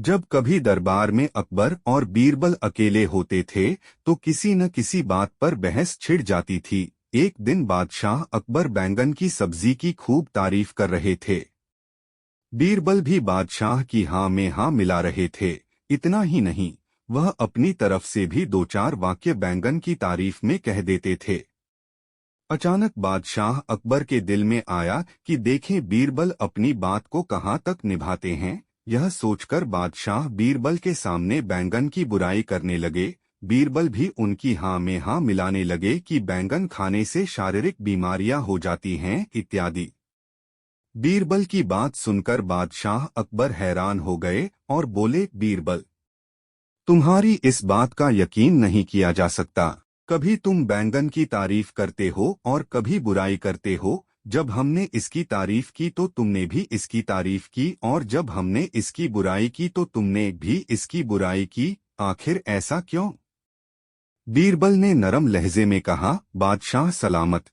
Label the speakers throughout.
Speaker 1: जब कभी दरबार में अकबर और बीरबल अकेले होते थे तो किसी न किसी बात पर बहस छिड़ जाती थी। एक दिन बादशाह अकबर बैंगन की सब्जी की खूब तारीफ कर रहे थे। बीरबल भी बादशाह की हाँ में हाँ मिला रहे थे। इतना ही नहीं, वह अपनी तरफ से भी दो चार वाक्य बैंगन की तारीफ में कह देते थे। अचानक बादशाह अकबर के दिल में आया कि देखें बीरबल अपनी बात को कहाँ तक निभाते हैं। यह सोचकर बादशाह बीरबल के सामने बैंगन की बुराई करने लगे। बीरबल भी उनकी हाँ में हाँ मिलाने लगे कि बैंगन खाने से शारीरिक बीमारियां हो जाती हैं इत्यादि। बीरबल की बात सुनकर बादशाह अकबर हैरान हो गए और बोले, बीरबल, तुम्हारी इस बात का यकीन नहीं किया जा सकता। कभी तुम बैंगन की तारीफ करते हो और कभी बुराई करते हो। जब हमने इसकी तारीफ की तो तुमने भी इसकी तारीफ की, और जब हमने इसकी बुराई की तो तुमने भी इसकी बुराई की। आखिर ऐसा क्यों? बीरबल ने नरम लहजे में कहा, बादशाह सलामत,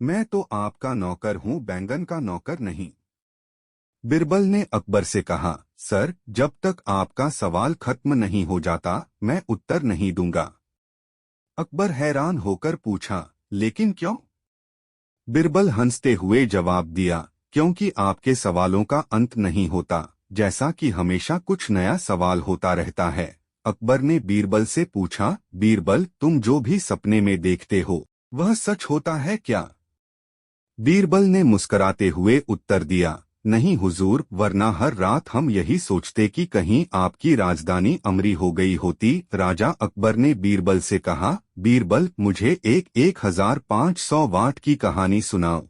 Speaker 1: मैं तो आपका नौकर हूँ, बैंगन का नौकर नहीं। बीरबल ने अकबर से कहा, सर, जब तक आपका सवाल खत्म नहीं हो जाता मैं उत्तर नहीं दूंगा। अकबर हैरान होकर पूछा, लेकिन क्यों? बीरबल हंसते हुए जवाब दिया, क्योंकि आपके सवालों का अंत नहीं होता, जैसा कि हमेशा कुछ नया सवाल होता रहता है। अकबर ने बीरबल से पूछा, बीरबल, तुम जो भी सपने में देखते हो वह सच होता है क्या? बीरबल ने मुस्कराते हुए उत्तर दिया, नहीं हुजूर, वरना हर रात हम यही सोचते कि कहीं आपकी राजधानी अमरी हो गई होती। राजा अकबर ने बीरबल से कहा, बीरबल, मुझे एक 1500 वाट की कहानी सुनाओ।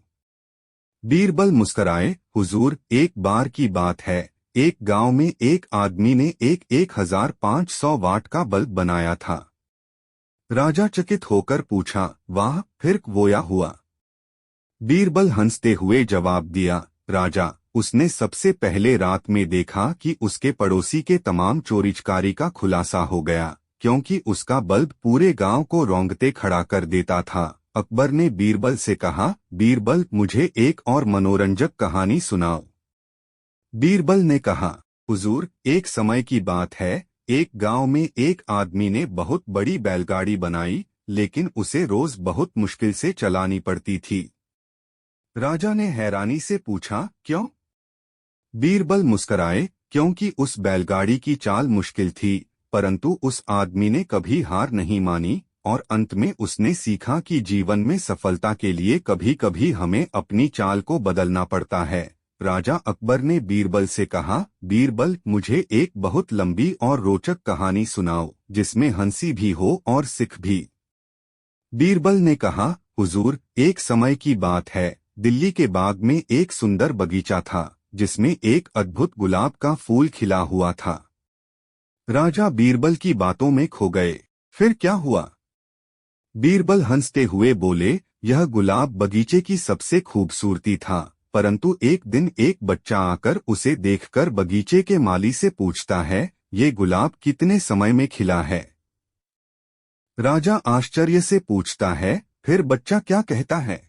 Speaker 1: बीरबल मुस्कराए, हुजूर, एक बार की बात है, एक गांव में एक आदमी ने एक 1500 वाट का बल्ब बनाया था। राजा चकित होकर पूछा, वाह, फिर वो क्या हुआ? बीरबल हंसते हुए जवाब दिया, राजा, उसने सबसे पहले रात में देखा कि उसके पड़ोसी के तमाम चोरीचकारी का खुलासा हो गया, क्योंकि उसका बल्ब पूरे गांव को रौंदते खड़ा कर देता था। अकबर ने बीरबल से कहा, बीरबल, मुझे एक और मनोरंजक कहानी सुनाओ। बीरबल ने कहा, हुजूर, एक समय की बात है, एक गांव में एक आदमी ने बहुत बड़ी बैलगाड़ी बनाई, लेकिन उसे रोज बहुत मुश्किल से चलानी पड़ती थी। राजा ने हैरानी से पूछा, क्यों? बीरबल मुस्कराए, क्योंकि उस बैलगाड़ी की चाल मुश्किल थी, परंतु उस आदमी ने कभी हार नहीं मानी, और अंत में उसने सीखा कि जीवन में सफलता के लिए कभी कभी हमें अपनी चाल को बदलना पड़ता है। राजा अकबर ने बीरबल से कहा, बीरबल, मुझे एक बहुत लंबी और रोचक कहानी सुनाओ, जिसमें हंसी भी हो और सिख भी। बीरबल ने कहा, हुजूर, एक समय की बात है, दिल्ली के बाग में एक सुंदर बगीचा था, जिसमें एक अद्भुत गुलाब का फूल खिला हुआ था। राजा बीरबल की बातों में खो गए। फिर क्या हुआ? बीरबल हंसते हुए बोले, यह गुलाब बगीचे की सबसे खूबसूरती था, परंतु एक दिन एक बच्चा आकर उसे देखकर बगीचे के माली से पूछता है, ये गुलाब कितने समय में खिला है? राजा आश्चर्य से पूछता है, फिर बच्चा क्या कहता है?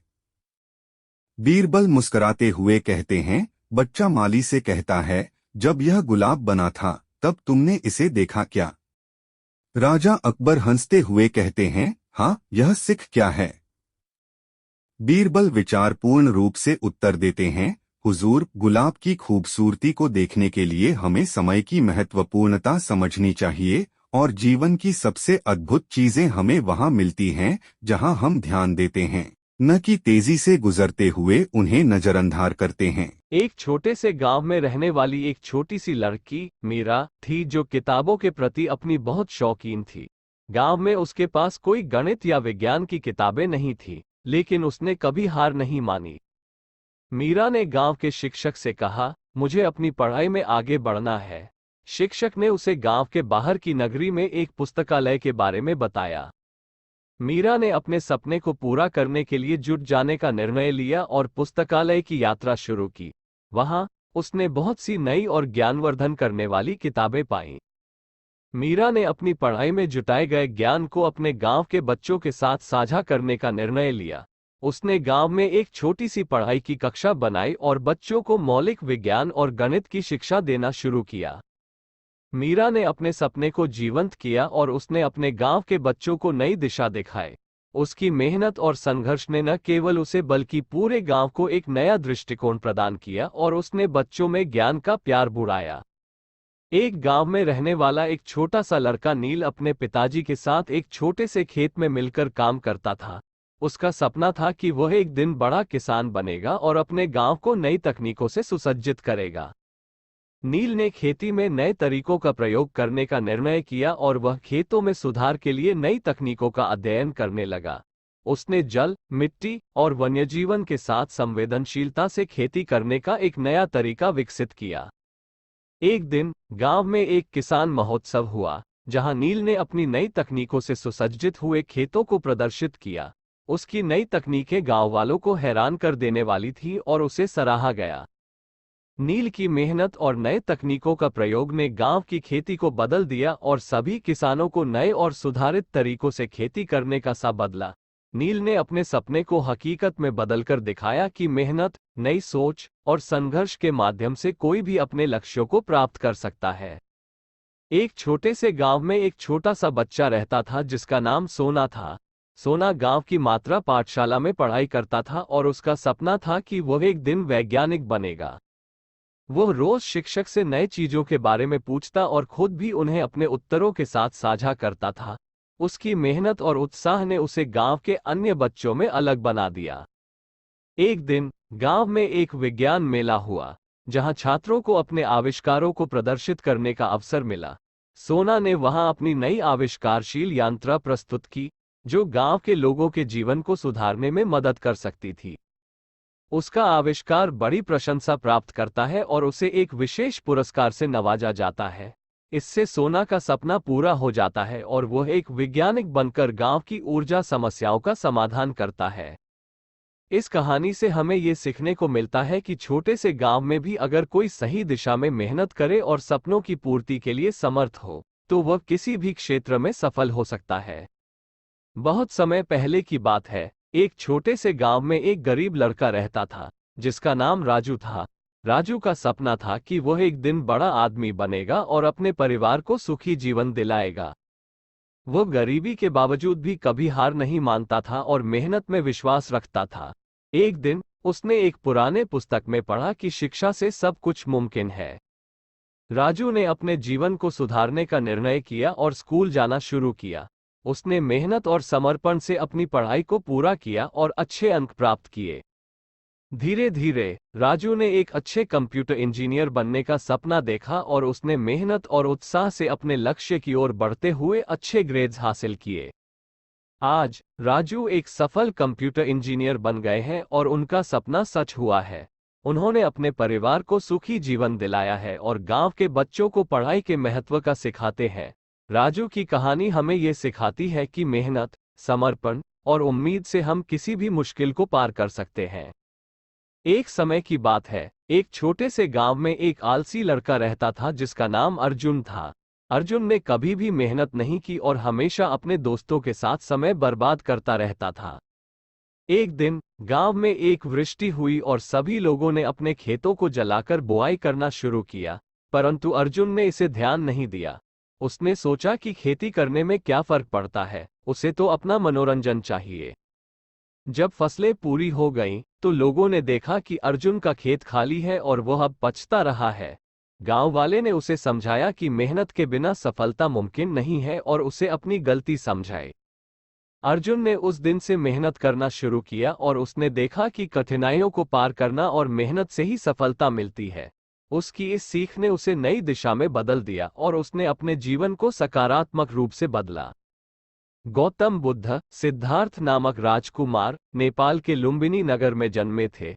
Speaker 1: बीरबल मुस्कुराते हुए कहते हैं, बच्चा माली से कहता है, जब यह गुलाब बना था तब तुमने इसे देखा क्या? राजा अकबर हंसते हुए कहते हैं, हाँ, यह सिख क्या है? बीरबल विचारपूर्ण रूप से उत्तर देते हैं, हुजूर, गुलाब की खूबसूरती को देखने के लिए हमें समय की महत्वपूर्णता समझनी चाहिए, और जीवन की सबसे अद्भुत चीजें हमें वहाँ मिलती हैं जहाँ हम ध्यान देते हैं, न कि तेजी से गुजरते हुए उन्हें नजरअंदाज करते हैं।
Speaker 2: एक छोटे से गांव में रहने वाली एक छोटी सी लड़की मीरा थी, जो किताबों के प्रति अपनी बहुत शौकीन थी। गांव में उसके पास कोई गणित या विज्ञान की किताबें नहीं थी, लेकिन उसने कभी हार नहीं मानी। मीरा ने गांव के शिक्षक से कहा, मुझे अपनी पढ़ाई में आगे बढ़ना है। शिक्षक ने उसे गांव के बाहर की नगरी में एक पुस्तकालय के बारे में बताया। मीरा ने अपने सपने को पूरा करने के लिए जुट जाने का निर्णय लिया और पुस्तकालय की यात्रा शुरू की। वहां उसने बहुत सी नई और ज्ञानवर्धन करने वाली किताबें पाईं। मीरा ने अपनी पढ़ाई में जुटाए गए ज्ञान को अपने गांव के बच्चों के साथ साझा करने का निर्णय लिया। उसने गांव में एक छोटी सी पढ़ाई की कक्षा बनाई और बच्चों को मौलिक विज्ञान और गणित की शिक्षा देना शुरू किया। मीरा ने अपने सपने को जीवंत किया और उसने अपने गांव के बच्चों को नई दिशा दिखाई। उसकी मेहनत और संघर्ष ने न केवल उसे बल्कि पूरे गांव को एक नया दृष्टिकोण प्रदान किया और उसने बच्चों में ज्ञान का प्यार बुढ़ाया। एक गांव में रहने वाला एक छोटा सा लड़का नील अपने पिताजी के साथ एक छोटे से खेत में मिलकर काम करता था। उसका सपना था कि वह एक दिन बड़ा किसान बनेगा और अपने गांव को नई तकनीकों से सुसज्जित करेगा। नील ने खेती में नए तरीकों का प्रयोग करने का निर्णय किया और वह खेतों में सुधार के लिए नई तकनीकों का अध्ययन करने लगा। उसने जल, मिट्टी और वन्यजीवन के साथ संवेदनशीलता से खेती करने का एक नया तरीका विकसित किया। एक दिन गांव में एक किसान महोत्सव हुआ, जहां नील ने अपनी नई तकनीकों से सुसज्जित हुए खेतों को प्रदर्शित किया। उसकी नई तकनीकें गांव वालों को हैरान कर देने वाली थी और उसे सराहा गया। नील की मेहनत और नए तकनीकों का प्रयोग ने गांव की खेती को बदल दिया और सभी किसानों को नए और सुधारित तरीकों से खेती करने का सा बदला। नील ने अपने सपने को हकीकत में बदलकर दिखाया कि मेहनत, नई सोच और संघर्ष के माध्यम से कोई भी अपने लक्ष्यों को प्राप्त कर सकता है। एक छोटे से गांव में एक छोटा सा बच्चा रहता था जिसका नाम सोना था। सोना गांव की मात्रा पाठशाला में पढ़ाई करता था और उसका सपना था कि वह एक दिन वैज्ञानिक बनेगा। वह रोज शिक्षक से नए चीजों के बारे में पूछता और खुद भी उन्हें अपने उत्तरों के साथ साझा करता था। उसकी मेहनत और उत्साह ने उसे गांव के अन्य बच्चों में अलग बना दिया। एक दिन गांव में एक विज्ञान मेला हुआ, जहां छात्रों को अपने आविष्कारों को प्रदर्शित करने का अवसर मिला। सोना ने वहां अपनी नई आविष्कारशील यंत्र प्रस्तुत की, जो गांव के लोगों के जीवन को सुधारने में मदद कर सकती थी। उसका आविष्कार बड़ी प्रशंसा प्राप्त करता है और उसे एक विशेष पुरस्कार से नवाजा जाता है। इससे सोना का सपना पूरा हो जाता है और वह एक वैज्ञानिक बनकर गांव की ऊर्जा समस्याओं का समाधान करता है। इस कहानी से हमें ये सीखने को मिलता है कि छोटे से गांव में भी अगर कोई सही दिशा में मेहनत करे और सपनों की पूर्ति के लिए समर्थ हो, तो वह किसी भी क्षेत्र में सफल हो सकता है। बहुत समय पहले की बात है। एक छोटे से गांव में एक गरीब लड़का रहता था, जिसका नाम राजू था। राजू का सपना था कि वह एक दिन बड़ा आदमी बनेगा और अपने परिवार को सुखी जीवन दिलाएगा। वह गरीबी के बावजूद भी कभी हार नहीं मानता था और मेहनत में विश्वास रखता था। एक दिन उसने एक पुराने पुस्तक में पढ़ा कि शिक्षा से सब कुछ मुमकिन है। राजू ने अपने जीवन को सुधारने का निर्णय किया और स्कूल जाना शुरू किया। उसने मेहनत और समर्पण से अपनी पढ़ाई को पूरा किया और अच्छे अंक प्राप्त किए। धीरे धीरे राजू ने एक अच्छे कंप्यूटर इंजीनियर बनने का सपना देखा और उसने मेहनत और उत्साह से अपने लक्ष्य की ओर बढ़ते हुए अच्छे ग्रेड्स हासिल किए। आज राजू एक सफल कंप्यूटर इंजीनियर बन गए हैं और उनका सपना सच हुआ है। उन्होंने अपने परिवार को सुखी जीवन दिलाया है और गांव के बच्चों को पढ़ाई के महत्व का सिखाते हैं। राजू की कहानी हमें ये सिखाती है कि मेहनत, समर्पण और उम्मीद से हम किसी भी मुश्किल को पार कर सकते हैं। एक समय की बात है, एक छोटे से गांव में एक आलसी लड़का रहता था जिसका नाम अर्जुन था। अर्जुन ने कभी भी मेहनत नहीं की और हमेशा अपने दोस्तों के साथ समय बर्बाद करता रहता था। एक दिन गांव में एक वृष्टि हुई और सभी लोगों ने अपने खेतों को जलाकर बुआई करना शुरू किया, परंतु अर्जुन ने इसे ध्यान नहीं दिया। उसने सोचा कि खेती करने में क्या फर्क पड़ता है, उसे तो अपना मनोरंजन चाहिए। जब फसलें पूरी हो गईं, तो लोगों ने देखा कि अर्जुन का खेत खाली है और वह अब पछता रहा है। गांव वाले ने उसे समझाया कि मेहनत के बिना सफलता मुमकिन नहीं है और उसे अपनी गलती समझाई। अर्जुन ने उस दिन से मेहनत करना शुरू किया और उसने देखा कि कठिनाइयों को पार करना और मेहनत से ही सफलता मिलती है। उसकी इस सीख ने उसे नई दिशा में बदल दिया और उसने अपने जीवन को सकारात्मक रूप से बदला। गौतम बुद्ध सिद्धार्थ नामक राजकुमार नेपाल के लुम्बिनी नगर में जन्मे थे।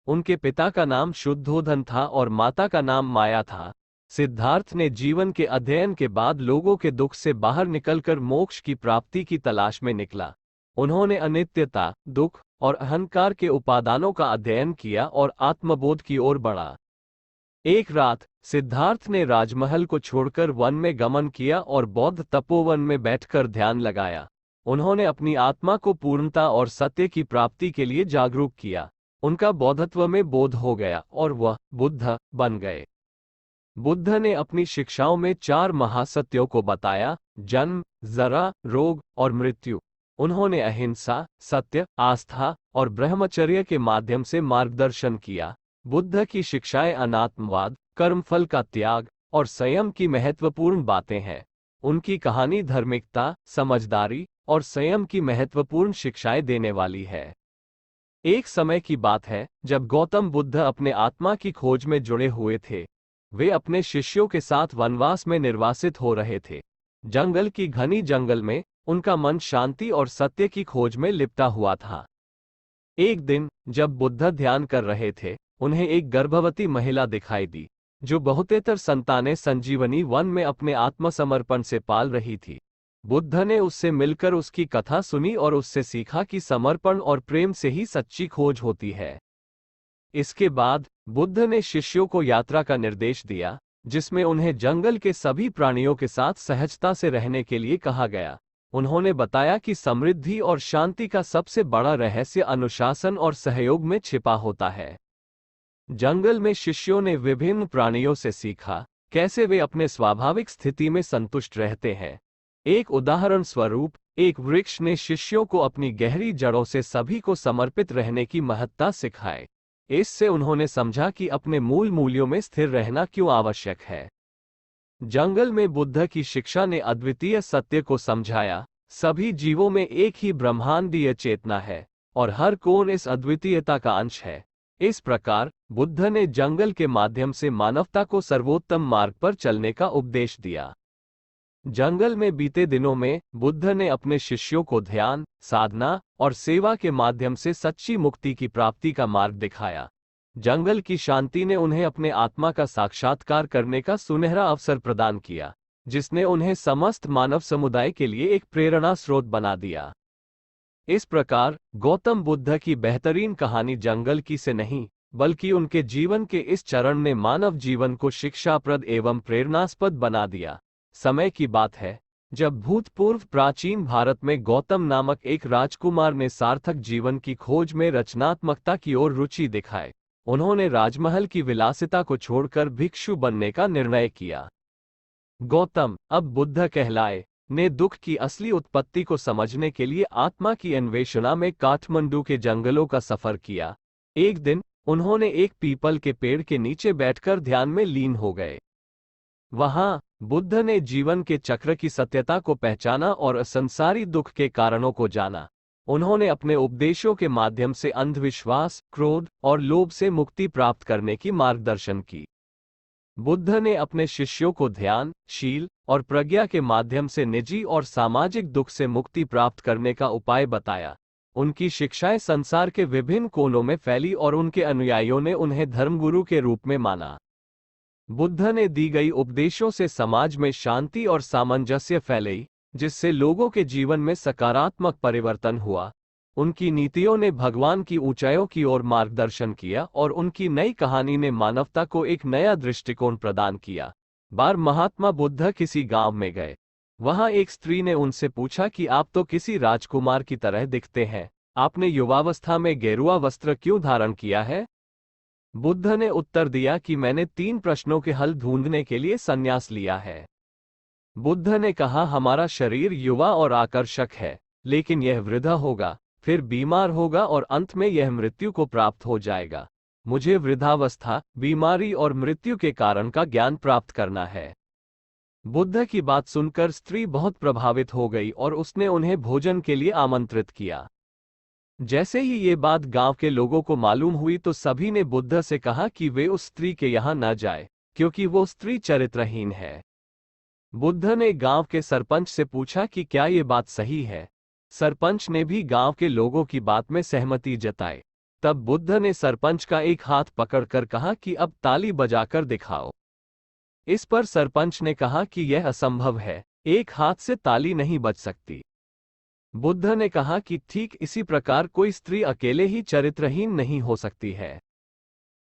Speaker 2: उनके पिता का नाम शुद्धोधन था और माता का नाम माया था। सिद्धार्थ ने जीवन के अध्ययन के बाद लोगों के दुख से बाहर निकलकर मोक्ष की प्राप्ति की तलाश में निकला। उन्होंने अनित्यता, दुख और अहंकार के उपादानों का अध्ययन किया और आत्मबोध की ओर बढ़ा। एक रात सिद्धार्थ ने राजमहल को छोड़कर वन में गमन किया और बौद्ध तपोवन में बैठकर ध्यान लगाया। उन्होंने अपनी आत्मा को पूर्णता और सत्य की प्राप्ति के लिए जागरूक किया। उनका बौद्धत्व में बोध हो गया और वह बुद्ध बन गए। बुद्ध ने अपनी शिक्षाओं में 4 महासत्यों को बताया: जन्म, जरा, रोग और मृत्यु। उन्होंने अहिंसा, सत्य, आस्था और ब्रह्मचर्य के माध्यम से मार्गदर्शन किया। बुद्ध की शिक्षाएं अनात्मवाद, कर्मफल का त्याग और संयम की महत्वपूर्ण बातें हैं। उनकी कहानी धार्मिकता, समझदारी और संयम की महत्वपूर्ण शिक्षाएं देने वाली है। एक समय की बात है जब गौतम बुद्ध अपने आत्मा की खोज में जुड़े हुए थे। वे अपने शिष्यों के साथ वनवास में निर्वासित हो रहे थे। जंगल की घनी जंगल में उनका मन शांति और सत्य की खोज में लिपटा हुआ था। एक दिन जब बुद्ध ध्यान कर रहे थे, उन्हें एक गर्भवती महिला दिखाई दी, जो बहुतेतर संतानें संजीवनी वन में अपने आत्मसमर्पण से पाल रही थी। बुद्ध ने उससे मिलकर उसकी कथा सुनी और उससे सीखा कि समर्पण और प्रेम से ही सच्ची खोज होती है। इसके बाद बुद्ध ने शिष्यों को यात्रा का निर्देश दिया, जिसमें उन्हें जंगल के सभी प्राणियों के साथ सहजता से रहने के लिए कहा गया। उन्होंने बताया कि समृद्धि और शांति का सबसे बड़ा रहस्य अनुशासन और सहयोग में छिपा होता है। जंगल में शिष्यों ने विभिन्न प्राणियों से सीखा कैसे वे अपने स्वाभाविक स्थिति में संतुष्ट रहते हैं। एक उदाहरण स्वरूप, एक वृक्ष ने शिष्यों को अपनी गहरी जड़ों से सभी को समर्पित रहने की महत्ता सिखाई। इससे उन्होंने समझा कि अपने मूल मूल्यों में स्थिर रहना क्यों आवश्यक है। जंगल में बुद्ध की शिक्षा ने अद्वितीय सत्य को समझाया। सभी जीवों में एक ही ब्रह्मांडीय चेतना है और हर कौन इस अद्वितीयता का अंश है। इस प्रकार बुद्ध ने जंगल के माध्यम से मानवता को सर्वोत्तम मार्ग पर चलने का उपदेश दिया। जंगल में बीते दिनों में बुद्ध ने अपने शिष्यों को ध्यान, साधना और सेवा के माध्यम से सच्ची मुक्ति की प्राप्ति का मार्ग दिखाया। जंगल की शांति ने उन्हें अपने आत्मा का साक्षात्कार करने का सुनहरा अवसर प्रदान किया, जिसने उन्हें समस्त मानव समुदाय के लिए एक प्रेरणा स्रोत बना दिया। इस प्रकार गौतम बुद्ध की बेहतरीन कहानी जंगल की से नहीं, बल्कि उनके जीवन के इस चरण ने मानव जीवन को शिक्षाप्रद एवं प्रेरणास्पद बना दिया। समय की बात है जब भूतपूर्व प्राचीन भारत में गौतम नामक एक राजकुमार ने सार्थक जीवन की खोज में रचनात्मकता की ओर रुचि दिखाई। उन्होंने राजमहल की विलासिता को छोड़कर भिक्षु बनने का निर्णय किया। गौतम, अब बुद्ध कहलाए, ने दुख की असली उत्पत्ति को समझने के लिए आत्मा की अन्वेषणा में काठमांडू के जंगलों का सफर किया। एक दिन उन्होंने एक पीपल के पेड़ के नीचे बैठकर ध्यान में लीन हो गए। वहां बुद्ध ने जीवन के चक्र की सत्यता को पहचाना और असंसारी दुख के कारणों को जाना। उन्होंने अपने उपदेशों के माध्यम से अंधविश्वास, क्रोध और लोभ से मुक्ति प्राप्त करने की मार्गदर्शन की। बुद्ध ने अपने शिष्यों को ध्यान, शील और प्रज्ञा के माध्यम से निजी और सामाजिक दुख से मुक्ति प्राप्त करने का उपाय बताया। उनकी शिक्षाएं संसार के विभिन्न कोनों में फैली और उनके अनुयायियों ने उन्हें धर्मगुरु के रूप में माना। बुद्ध ने दी गई उपदेशों से समाज में शांति और सामंजस्य फैली, जिससे लोगों के जीवन में सकारात्मक परिवर्तन हुआ। उनकी नीतियों ने भगवान की ऊंचाइयों की ओर मार्गदर्शन किया और उनकी नई कहानी ने मानवता को एक नया दृष्टिकोण प्रदान किया। बार महात्मा बुद्ध किसी गांव में गए। वहां एक स्त्री ने उनसे पूछा कि आप तो किसी राजकुमार की तरह दिखते हैं, आपने युवावस्था में गेरुआ वस्त्र क्यों धारण किया है? बुद्ध ने उत्तर दिया कि मैंने 3 प्रश्नों के हल ढूंढने के लिए संन्यास लिया है। बुद्ध ने कहा, हमारा शरीर युवा और आकर्षक है, लेकिन यह वृद्ध होगा, फिर बीमार होगा और अंत में यह मृत्यु को प्राप्त हो जाएगा। मुझे वृद्धावस्था, बीमारी और मृत्यु के कारण का ज्ञान प्राप्त करना है। बुद्ध की बात सुनकर स्त्री बहुत प्रभावित हो गई और उसने उन्हें भोजन के लिए आमंत्रित किया। जैसे ही ये बात गांव के लोगों को मालूम हुई तो सभी ने बुद्ध से कहा कि वे उस स्त्री के यहाँ न जाए, क्योंकि वो स्त्री चरित्रहीन है। बुद्ध ने गांव के सरपंच से पूछा कि क्या ये बात सही है। सरपंच ने भी गांव के लोगों की बात में सहमति जताई। तब बुद्ध ने सरपंच का एक हाथ पकड़कर कहा कि अब ताली बजाकर दिखाओ। इस पर सरपंच ने कहा कि यह असंभव है, एक हाथ से ताली नहीं बज सकती। बुद्ध ने कहा कि ठीक इसी प्रकार कोई स्त्री अकेले ही चरित्रहीन नहीं हो सकती है।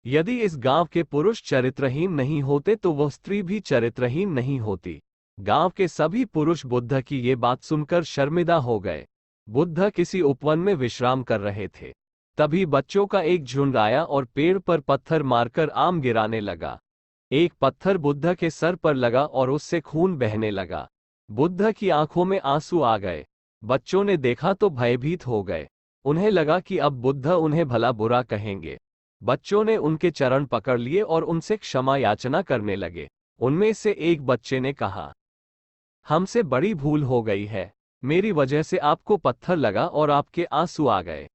Speaker 2: यदि इस गांव के पुरुष चरित्रहीन नहीं होते तो वह स्त्री भी चरित्रहीन नहीं होती। गांव के सभी पुरुष बुद्ध की ये बात सुनकर शर्मिंदा हो गए। बुद्ध किसी उपवन में विश्राम कर रहे थे। तभी बच्चों का एक झुंड आया और पेड़ पर पत्थर मारकर आम गिराने लगा। एक पत्थर बुद्ध के सर पर लगा और उससे खून बहने लगा। बुद्ध की आंखों में आंसू आ गए। बच्चों ने देखा तो भयभीत हो गए। उन्हें लगा कि अब बुद्ध उन्हें भला बुरा कहेंगे। बच्चों ने उनके चरण पकड़ लिए और उनसे क्षमा याचना करने लगे। उनमें से एक बच्चे ने कहा, हमसे बड़ी भूल हो गई है। मेरी वजह से आपको पत्थर लगा और आपके आंसू आ गए।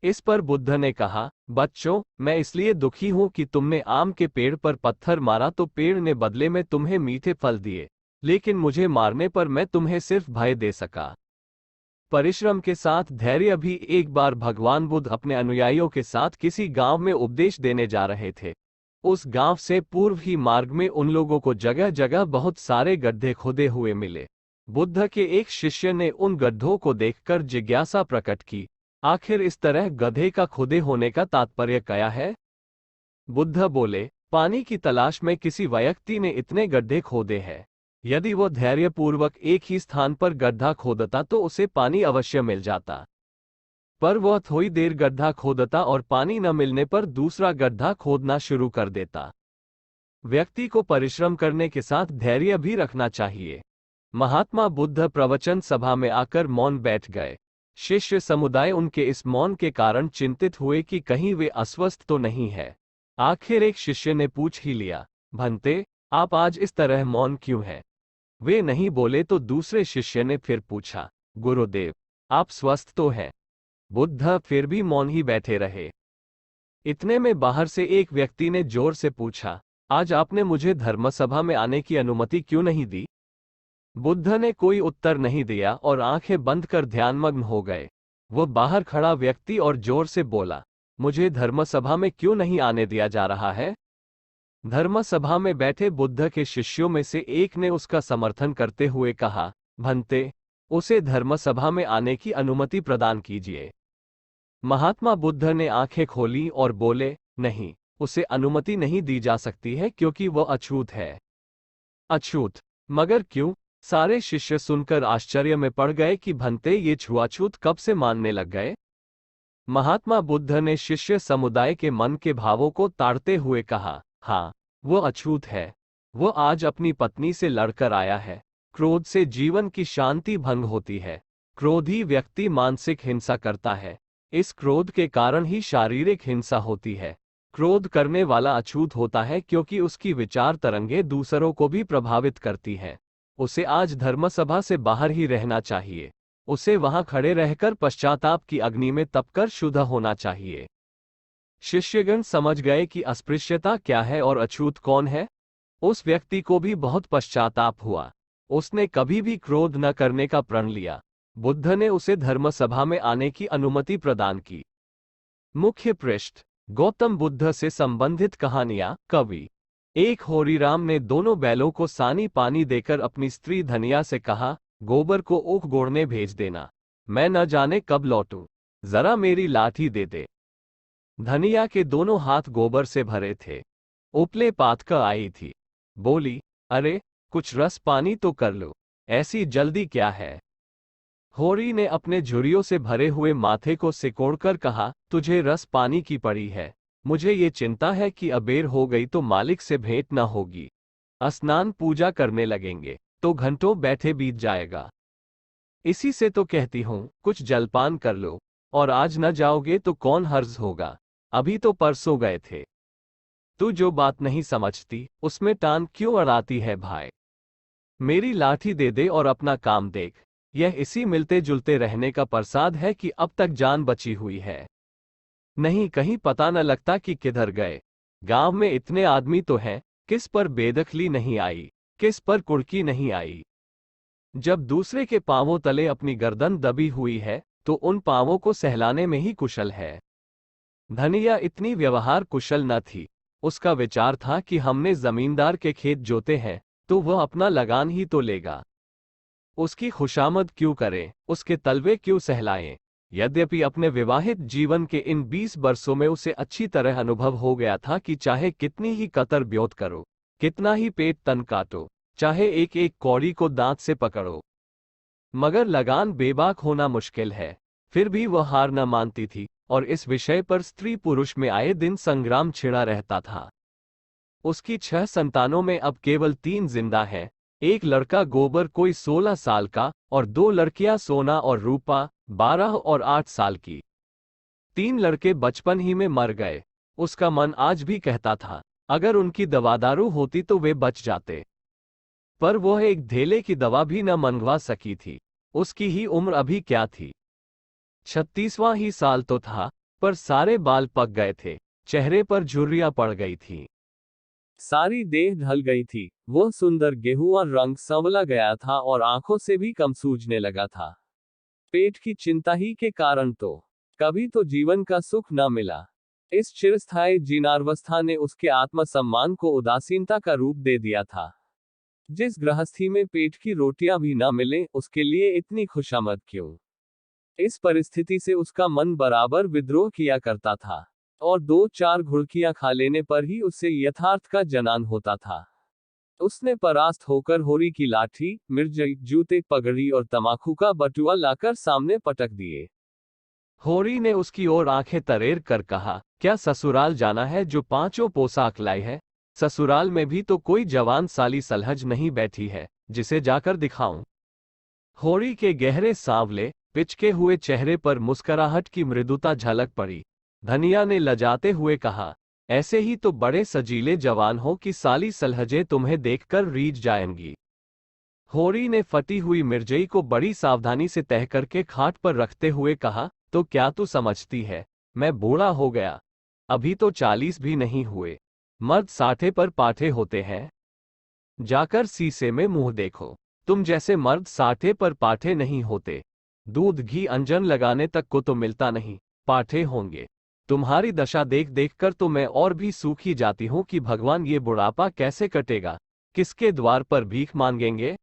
Speaker 2: इस पर बुद्ध ने कहा, बच्चों, मैं इसलिए दुखी हूं कि तुमने आम के पेड़ पर पत्थर मारा तो पेड़ ने बदले में तुम्हें मीठे फल दिए, लेकिन मुझे मारने पर मैं तुम्हें सिर्फ भय दे सका। परिश्रम के साथ धैर्य भी। एक बार भगवान बुद्ध अपने अनुयायियों के साथ किसी गांव में उपदेश देने जा रहे थे। उस गांव से पूर्व ही मार्ग में उन लोगों को जगह जगह बहुत सारे गड्ढे खोदे हुए मिले। बुद्ध के एक शिष्य ने उन गड्ढों को देखकर जिज्ञासा प्रकट की, आखिर इस तरह गधे का खुदे होने का तात्पर्य क्या है? बुद्ध बोले, पानी की तलाश में किसी व्यक्ति ने इतने गड्ढे खोदे हैं। यदि वो धैर्यपूर्वक एक ही स्थान पर गड्ढा खोदता तो उसे पानी अवश्य मिल जाता, पर वह थोड़ी देर गड्ढा खोदता और पानी न मिलने पर दूसरा गड्ढा खोदना शुरू कर देता। व्यक्ति को परिश्रम करने के साथ धैर्य भी रखना चाहिए। महात्मा बुद्ध प्रवचन सभा में आकर मौन बैठ गए। शिष्य समुदाय उनके इस मौन के कारण चिंतित हुए कि कहीं वे अस्वस्थ तो नहीं है। आखिर एक शिष्य ने पूछ ही लिया, भंते, आप आज इस तरह मौन क्यों हैं? वे नहीं बोले तो दूसरे शिष्य ने फिर पूछा, गुरुदेव, आप स्वस्थ तो हैं? बुद्ध फिर भी मौन ही बैठे रहे। इतने में बाहर से एक व्यक्ति ने जोर से पूछा, आज आपने मुझे धर्मसभा में आने की अनुमति क्यों नहीं दी? बुद्ध ने कोई उत्तर नहीं दिया और आंखें बंद कर ध्यानमग्न हो गए। वह बाहर खड़ा व्यक्ति और जोर से बोला, मुझे धर्मसभा में क्यों नहीं आने दिया जा रहा है? धर्मसभा में बैठे बुद्ध के शिष्यों में से एक ने उसका समर्थन करते हुए कहा, भंते, उसे धर्मसभा में आने की अनुमति प्रदान कीजिए। महात्मा बुद्ध ने आंखें खोली और बोले, नहीं, उसे अनुमति नहीं दी जा सकती है क्योंकि वह अछूत है। अछूत? मगर क्यों? सारे शिष्य सुनकर आश्चर्य में पड़ गए कि भंते, ये छुआछूत कब से मानने लग गए? महात्मा बुद्ध ने शिष्य समुदाय के मन के भावों को ताड़ते हुए कहा, हाँ, वो अछूत है। वो आज अपनी पत्नी से लड़कर आया है। क्रोध से जीवन की शांति भंग होती है। क्रोधी व्यक्ति मानसिक हिंसा करता है। इस क्रोध के कारण ही शारीरिक हिंसा होती है। क्रोध करने वाला अछूत होता है क्योंकि उसकी विचार तरंगे दूसरों को भी प्रभावित करती हैं। उसे आज धर्मसभा से बाहर ही रहना चाहिए। उसे वहां खड़े रहकर पश्चाताप की अग्नि में तपकर शुद्ध होना चाहिए। शिष्यगण समझ गए कि अस्पृश्यता क्या है और अछूत कौन है। उस व्यक्ति को भी बहुत पश्चाताप हुआ। उसने कभी भी क्रोध न करने का प्रण लिया। बुद्ध ने उसे धर्मसभा में आने की अनुमति प्रदान की। मुख्य पृष्ठ, गौतम बुद्ध से संबंधित कहानियां। कवि। एक होरीराम ने दोनों बैलों को सानी पानी देकर अपनी स्त्री धनिया से कहा, गोबर को ऊख गोड़ने भेज देना, मैं न जाने कब लौटूं, जरा मेरी लाठी दे दे। धनिया के दोनों हाथ गोबर से भरे थे। उपले पात कर आई थी। बोली, अरे, कुछ रस पानी तो कर लो, ऐसी जल्दी क्या है? होरी ने अपने झुर्रियों से भरे हुए माथे को सिकोड़कर कहा, तुझे रस पानी की पड़ी है। मुझे ये चिंता है कि अबेर हो गई तो मालिक से भेंट न होगी। स्नान पूजा करने लगेंगे तो घंटों बैठे बीत जाएगा। इसी से तो कहती हूं, कुछ जलपान कर लो, और आज न जाओगे तो कौन हर्ज होगा। अभी तो परसों गए थे। तू जो बात नहीं समझती उसमें टान क्यों अड़ाती है भाई? मेरी लाठी दे दे और अपना काम देख। यह इसी मिलते जुलते रहने का प्रसाद है कि अब तक जान बची हुई है। नहीं, कहीं पता न लगता कि किधर गए। गांव में इतने आदमी तो हैं, किस पर बेदखली नहीं आई, किस पर कुड़की नहीं आई। जब दूसरे के पांवों तले अपनी गर्दन दबी हुई है तो उन पांवों को सहलाने में ही कुशल है। धनिया इतनी व्यवहार कुशल न थी। उसका विचार था कि हमने जमींदार के खेत जोते हैं तो वह अपना लगान ही तो लेगा। उसकी खुशामद क्यों करें, उसके तलवे क्यों सहलाएं? यद्यपि अपने विवाहित जीवन के इन 20 वर्षों में उसे अच्छी तरह अनुभव हो गया था कि चाहे कितनी ही कतर ब्योत करो, कितना ही पेट तन काटो, चाहे एक एक कौड़ी को दांत से पकड़ो, मगर लगान बेबाक होना मुश्किल है। फिर भी वह हार न मानती थी और इस विषय पर स्त्री पुरुष में आए दिन संग्राम छिड़ा रहता था। उसकी 6 संतानों में अब केवल 3 जिंदा हैं। एक लड़का गोबर कोई 16 साल का और 2 लड़कियां सोना और रूपा 12 और 8 साल की। 3 लड़के बचपन ही में मर गए। उसका मन आज भी कहता था अगर उनकी दवा दारू होती तो वे बच जाते, पर वह एक धेले की दवा भी न मंगवा सकी थी। उसकी ही उम्र अभी क्या थी, 36वां ही साल तो था, पर सारे बाल पक गए थे, चेहरे पर झुर्रियां पड़ गई थी, सारी देह ढल गई थी। वह सुंदर गेहुआ रंग संवला गया था और आंखों से भी कम सूझने लगा था। पेट की चिंता ही के कारण तो कभी तो जीवन का सुख न मिला। इस चिरस्थायी जीर्णावस्था ने उसके आत्मसम्मान को उदासीनता का रूप दे दिया था। जिस गृहस्थी में पेट की रोटियां भी न मिले उसके लिए इतनी खुशामद क्यों। इस परिस्थिति से उसका मन बराबर विद्रोह किया करता था, और 2-4 घुड़कियां खा लेने पर ही उससे यथार्थ का जनान होता था। उसने परास्त होकर होरी की लाठी, मिर्जई, जूते, पगड़ी और तमाकू का बटुआ लाकर सामने पटक दिए। होरी ने उसकी ओर आंखें तरेर कर कहा, क्या ससुराल जाना है जो 5 पोशाक लाई है? ससुराल में भी तो कोई जवान साली सलहज नहीं बैठी है जिसे जाकर दिखाऊं। होरी के गहरे सांवले पिचके हुए चेहरे पर मुस्कुराहट की मृदुता झलक पड़ी। धनिया ने लजाते हुए कहा, ऐसे ही तो बड़े सजीले जवान हो कि साली सलहजे तुम्हें देखकर रीझ जाएंगी। होरी ने फटी हुई मिर्जई को बड़ी सावधानी से तह करके खाट पर रखते हुए कहा, तो क्या तू समझती है मैं बूढ़ा हो गया? अभी तो 40 भी नहीं हुए। मर्द 60 पर पाठे होते हैं। जाकर शीशे में मुंह देखो। तुम जैसे मर्द 60 पर पाठे नहीं होते। दूध घी अंजन लगाने तक को तो मिलता नहीं, पाठे होंगे। तुम्हारी दशा देख देख कर तो मैं और भी सूखी जाती हूं कि भगवान ये बुढ़ापा कैसे कटेगा, किसके द्वार पर भीख मांगेंगे।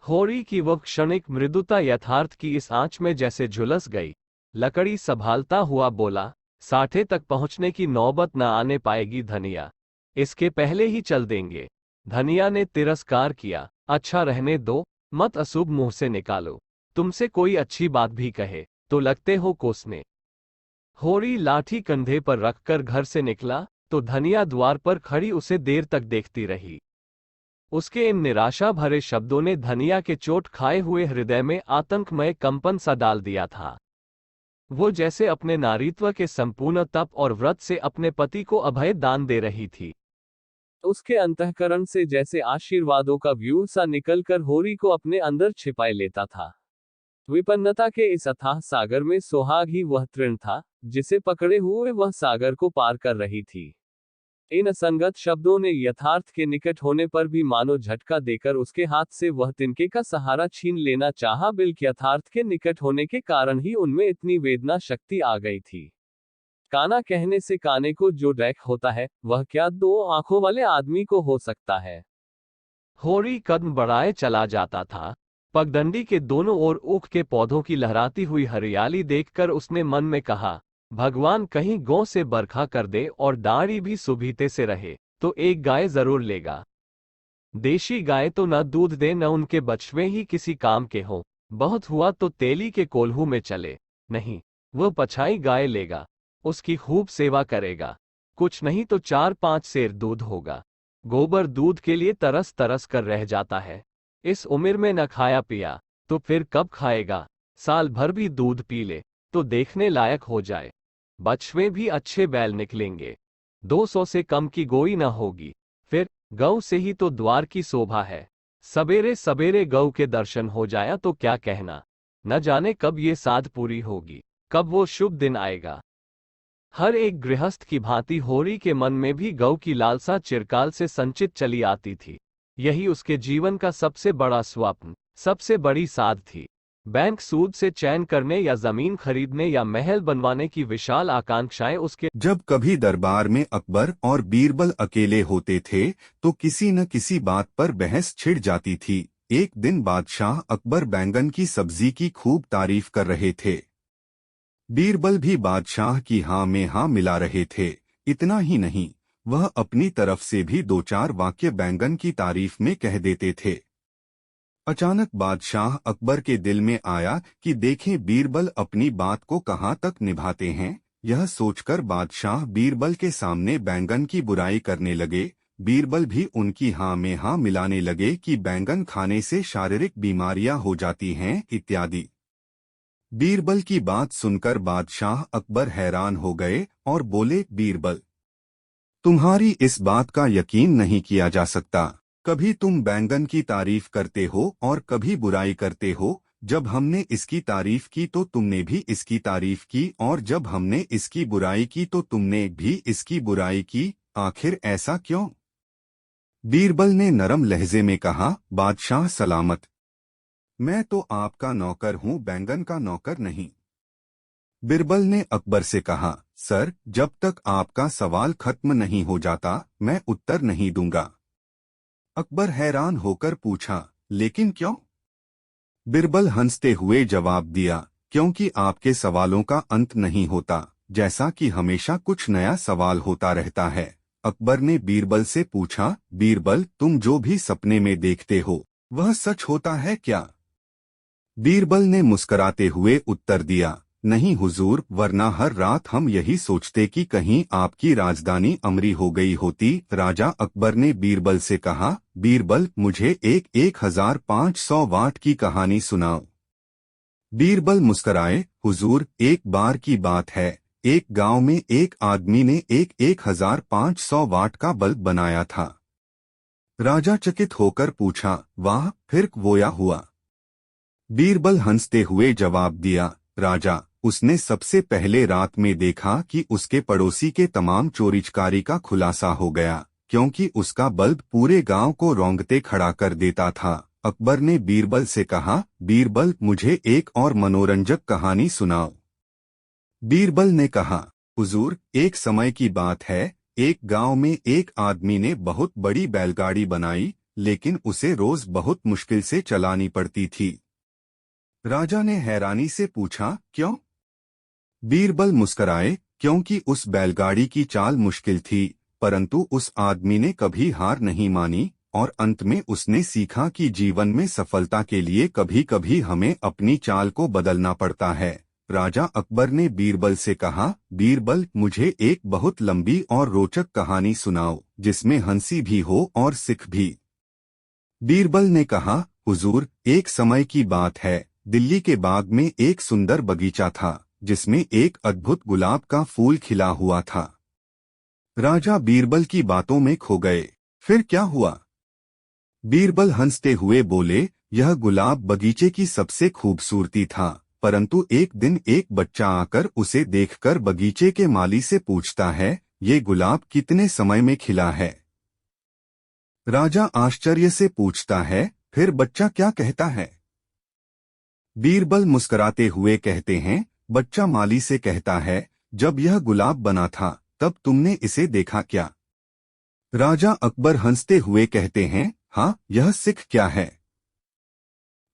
Speaker 2: होरी की वह क्षणिक मृदुता यथार्थ की इस आंच में जैसे झुलस गई। लकड़ी संभालता हुआ बोला, 60 तक पहुंचने की नौबत न आने पाएगी धनिया, इसके पहले ही चल देंगे। धनिया ने तिरस्कार किया, अच्छा रहने दो, मत अशुभ मुंह से निकालो। तुमसे कोई अच्छी बात भी कहे तो लगते हो कोसने। होरी लाठी कंधे पर रखकर घर से निकला तो धनिया द्वार पर खड़ी उसे देर तक देखती रही। उसके इन निराशा भरे शब्दों ने धनिया के चोट खाए हुए हृदय में आतंकमय कंपन सा डाल दिया था। वो जैसे अपने नारीत्व के संपूर्ण तप और व्रत से अपने पति को अभय दान दे रही थी। उसके अंतःकरण से जैसे आशीर्वादों का व्यूह सा निकलकर होरी को अपने अंदर छिपाए लेता था। विपन्नता के इस अथाह सागर में सोहाग ही वह तृण था जिसे पकड़े हुए वह सागर को पार कर रही थी। इन असंगत शब्दों ने यथार्थ के निकट होने पर भी मानो झटका देकर उसके हाथ से वह तिनके का सहारा छीन लेना चाहा। बिल्कुल यथार्थ के निकट होने के कारण ही उनमें इतनी वेदना शक्ति आ गई थी। काना कहने से काने को जो डैक होता है वह क्या 2 आंखों वाले आदमी को हो सकता है। होरी कदम बढ़ाए चला जाता था। पगडंडी के दोनों ओर ऊख के पौधों की लहराती हुई हरियाली देखकर उसने मन में कहा, भगवान कहीं गौ से बरखा कर दे और दाढ़ी भी सुभीते से रहे तो एक गाय जरूर लेगा। देशी गाय तो न दूध दे न उनके बछड़े ही किसी काम के हों। बहुत हुआ तो तेली के कोल्हू में चले, नहीं वह पछाई गाय लेगा, उसकी खूब सेवा करेगा। कुछ नहीं तो 4-5 सेर दूध होगा। गोबर दूध के लिए तरस तरस कर रह जाता है। इस उम्र में न खाया पिया तो फिर कब खाएगा। साल भर भी दूध पी ले तो देखने लायक हो जाए। बछड़े भी अच्छे बैल निकलेंगे। 200 से कम की गोई न होगी। फिर गौ से ही तो द्वार की शोभा है। सवेरे सवेरे गौ के दर्शन हो जाया तो क्या कहना। न जाने कब ये साध पूरी होगी, कब वो शुभ दिन आएगा। हर एक गृहस्थ की भांति होरी के मन में भी गौ की लालसा चिरकाल से संचित चली आती थी। यही उसके जीवन का सबसे बड़ा स्वप्न, सबसे बड़ी साध थी। बैंक सूद से चैन करने या जमीन खरीदने या महल बनवाने की विशाल आकांक्षाएं उसके।
Speaker 1: जब कभी दरबार में अकबर और बीरबल अकेले होते थे तो किसी न किसी बात पर बहस छिड़ जाती थी। एक दिन बादशाह अकबर बैंगन की सब्जी की खूब तारीफ कर रहे थे। बीरबल भी बादशाह की हाँ में हाँ मिला रहे थे। इतना ही नहीं, वह अपनी तरफ से भी 2-4 वाक्य बैंगन की तारीफ में कह देते थे। अचानक बादशाह अकबर के दिल में आया कि देखें बीरबल अपनी बात को कहाँ तक निभाते हैं। यह सोचकर बादशाह बीरबल के सामने बैंगन की बुराई करने लगे। बीरबल भी उनकी हाँ में हाँ मिलाने लगे कि बैंगन खाने से शारीरिक बीमारियां हो जाती हैं इत्यादि। बीरबल की बात सुनकर बादशाह अकबर हैरान हो गए और बोले, बीरबल, तुम्हारी इस बात का यकीन नहीं किया जा सकता। कभी तुम बैंगन की तारीफ करते हो और कभी बुराई करते हो। जब हमने इसकी तारीफ की तो तुमने भी इसकी तारीफ की, और जब हमने इसकी बुराई की तो तुमने भी इसकी बुराई की। आखिर ऐसा क्यों? बीरबल ने नरम लहजे में कहा, बादशाह सलामत, मैं तो आपका नौकर हूँ, बैंगन का नौकर नहीं। बीरबल ने अकबर से कहा, सर, जब तक आपका सवाल खत्म नहीं हो जाता मैं उत्तर नहीं दूंगा। अकबर हैरान होकर पूछा, लेकिन क्यों? बीरबल हंसते हुए जवाब दिया, क्योंकि आपके सवालों का अंत नहीं होता, जैसा कि हमेशा कुछ नया सवाल होता रहता है। अकबर ने बीरबल से पूछा, बीरबल, तुम जो भी सपने में देखते हो वह सच होता है क्या? बीरबल ने मुस्कराते हुए उत्तर दिया, नहीं हुजूर, वरना हर रात हम यही सोचते कि कहीं आपकी राजधानी अमरी हो गई होती। राजा अकबर ने बीरबल से कहा, बीरबल, मुझे 1500 वाट की कहानी सुनाओ। बीरबल मुस्कराए, हुजूर, एक बार की बात है, एक गांव में एक आदमी ने 1500 वाट का बल्ब बनाया था। राजा चकित होकर पूछा, वाह, फिर वो हुआ? बीरबल हंसते हुए जवाब दिया, राजा, उसने सबसे पहले रात में देखा कि उसके पड़ोसी के तमाम चोरीचकारी का खुलासा हो गया, क्योंकि उसका बल्ब पूरे गांव को रोंगटे खड़ा कर देता था। अकबर ने बीरबल से कहा, बीरबल, मुझे एक और मनोरंजक कहानी सुनाओ। बीरबल ने कहा, हुजूर, एक समय की बात है, एक गांव में एक आदमी ने बहुत बड़ी बैलगाड़ी बनाई, लेकिन उसे रोज बहुत मुश्किल से चलानी पड़ती थी। राजा ने हैरानी से पूछा, क्यों? बीरबल मुस्कराए, क्योंकि उस बैलगाड़ी की चाल मुश्किल थी, परंतु उस आदमी ने कभी हार नहीं मानी, और अंत में उसने सीखा कि जीवन में सफलता के लिए कभी कभी हमें अपनी चाल को बदलना पड़ता है। राजा अकबर ने बीरबल से कहा, बीरबल, मुझे एक बहुत लंबी और रोचक कहानी सुनाओ, जिसमें हंसी भी हो और सिख भी। बीरबल ने कहा, हुजूर, एक समय की बात है, दिल्ली के बाग में एक सुंदर बगीचा था, जिसमें एक अद्भुत गुलाब का फूल खिला हुआ था। राजा बीरबल की बातों में खो गए। फिर क्या हुआ? बीरबल हंसते हुए बोले, यह गुलाब बगीचे की सबसे खूबसूरती था, परंतु एक दिन एक बच्चा आकर उसे देखकर बगीचे के माली से पूछता है, ये गुलाब कितने समय में खिला है? राजा आश्चर्य से पूछता है, फिर बच्चा क्या कहता है? बीरबल मुस्कुराते हुए कहते हैं, बच्चा माली से कहता है, जब यह गुलाब बना था तब तुमने इसे देखा क्या? राजा अकबर हंसते हुए कहते हैं, हाँ, यह सिख क्या है?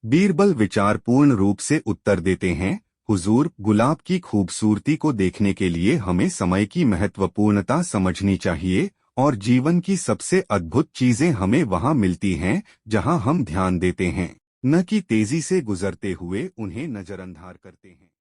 Speaker 1: बीरबल विचारपूर्ण रूप से उत्तर देते हैं, हुजूर, गुलाब की खूबसूरती को देखने के लिए हमें समय की महत्वपूर्णता समझनी चाहिए, और जीवन की सबसे अद्भुत चीजें हमें वहां मिलती हैं जहां हम ध्यान देते हैं, न कि तेजी से गुजरते हुए उन्हें नजरअंदाज करते हैं।